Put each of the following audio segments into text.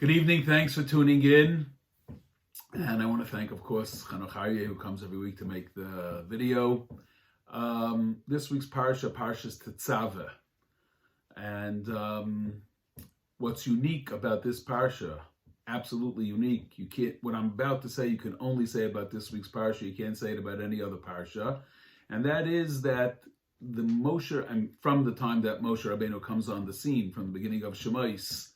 Good evening. Thanks for tuning in. And I want to thank, of course, Chanoch Aryeh, who comes every week to make the video. This week's Parsha is Tetzaveh. And what's unique about this Parsha, absolutely unique, you can't, what I'm about to say, you can only say about this week's Parsha. You can't say it about any other Parsha. And that is that the Moshe, and from the time that Moshe Rabbeinu comes on the scene, from the beginning of Shemais,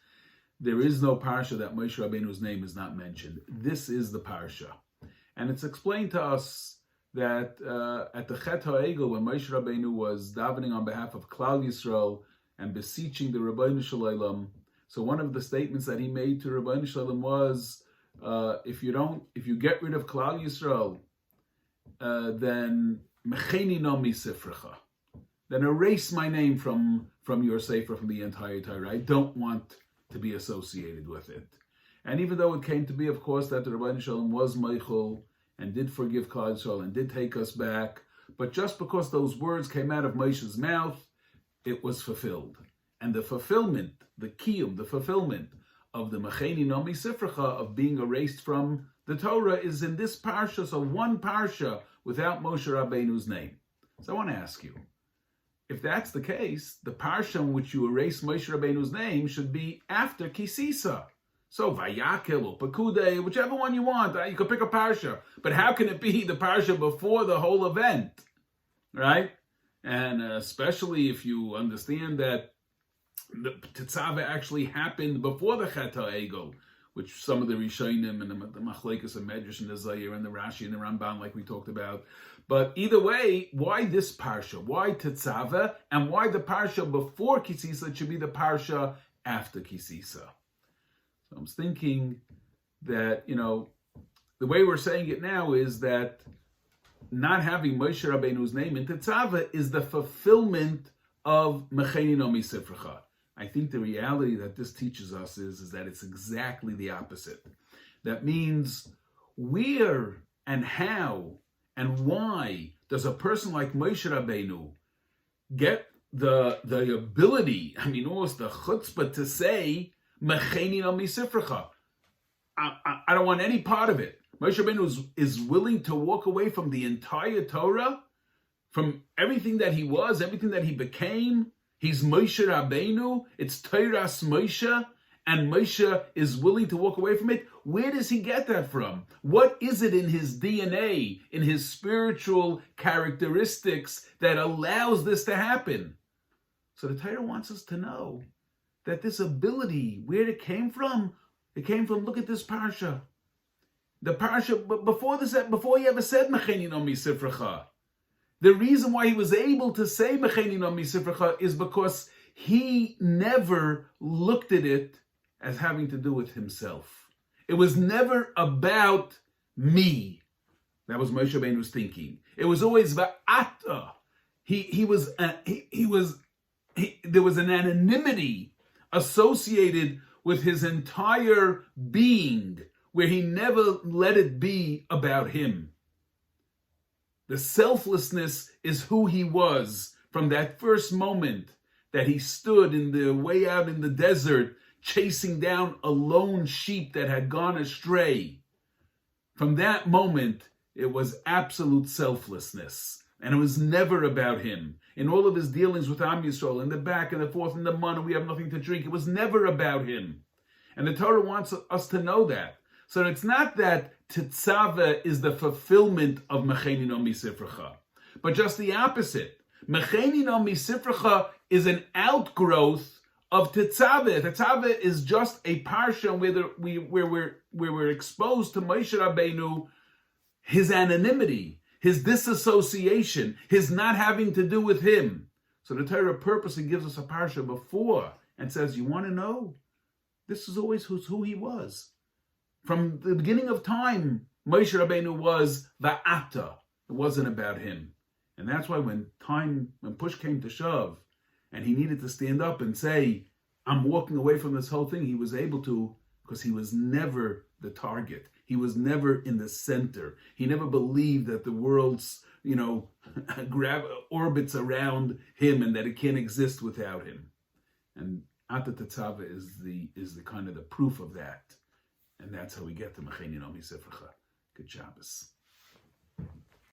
there is no parsha that Moshe Rabbeinu's name is not mentioned. This is the parsha. And it's explained to us that at the Chet HaEgel, when Moshe Rabbeinu was davening on behalf of Klal Yisrael and beseeching the Rabbeinu Shalom, so one of the statements that he made to Rabbeinu Shalom was, if you get rid of Klal Yisrael, then mecheni no mi sifrecha, then erase my name from your sefer, from the entire Torah. I don't want to be associated with it. And even though it came to be, of course, that the Rabbeinu Shalom was Meichel and did forgive Klal Yisrael and did take us back, but just because those words came out of Moshe's mouth, it was fulfilled. And the fulfillment, the kiyum, the fulfillment of the Mecheni Nomi Sifrecha, of being erased from the Torah, is in this parsha. So one parsha without Moshe Rabbeinu's name. So I want to ask you, if that's the case, the parsha in which you erase Moshe Rabbeinu's name should be after Kisisa. So Vayakel or Pekude, whichever one you want, you could pick a parsha. But how can it be the parsha before the whole event, right? And especially if you understand that the Tetzaveh actually happened before the Chet HaEgel, which some of the Rishonim and the Machlekes and Medrash and the Zayir and the Rashi and the Ramban, like we talked about. But either way, why this parsha? Why Tetzaveh? And why the parsha before Kisisa? It should be the parsha after Kisisa. So I'm thinking that, the way we're saying it now is that not having Moshe Rabbeinu's name in Tetzaveh is the fulfillment of Mecheni Nomi Sifrecha. I think the reality that this teaches us is that it's exactly the opposite. That means where and how and why does a person like Moshe Rabbeinu get the ability, almost the chutzpah to say, Mecheni Nomi Sifrecha? I don't want any part of it. Moshe Rabbeinu is willing to walk away from the entire Torah, from everything that he was, everything that he became. He's Moshe Rabbeinu. It's Torah's Moshe, and Moshe is willing to walk away from it. Where does he get that from? What is it in his DNA, in his spiritual characteristics, that allows this to happen? So the Torah wants us to know that this ability, where it came from, look at this parsha. The parsha, before he ever said Mecheni Nomi Sifrecha, the reason why he was able to say Mecheni Nomi Sifrecha is because he never looked at it as having to do with himself. It was never about me. That was Moshe Rabbeinu's thinking. It was always Va'ata. There was an anonymity associated with his entire being, where he never let it be about him. The selflessness is who he was from that first moment that he stood in the way out in the desert, chasing down a lone sheep that had gone astray. From that moment, it was absolute selflessness. And it was never about him. In all of his dealings with Am Yisrael, in the back and the forth, in the money, we have nothing to drink. It was never about him. And the Torah wants us to know that. So it's not that Tetzaveh is the fulfillment of Mecheni Nomi Sifrecha, but just the opposite. Mecheni Nomi Sifrecha is an outgrowth of Tetzaveh. Tetzaveh is just a parsha where we're exposed to Moshe Rabbeinu, his anonymity, his disassociation, his not having to do with him. So the Torah purposely gives us a parsha before and says, you want to know? This is always who he was. From the beginning of time, Moshe Rabbeinu was Va'ata. It wasn't about him. And that's why when push came to shove, and he needed to stand up and say, I'm walking away from this whole thing, he was able to, because he was never the target. He was never in the center. He never believed that the world's, orbits around him and that it can't exist without him. And Ata Tetzava is the kind of the proof of that. And that's how we get to Mechein Nomi Sefracha. Good Shabbos.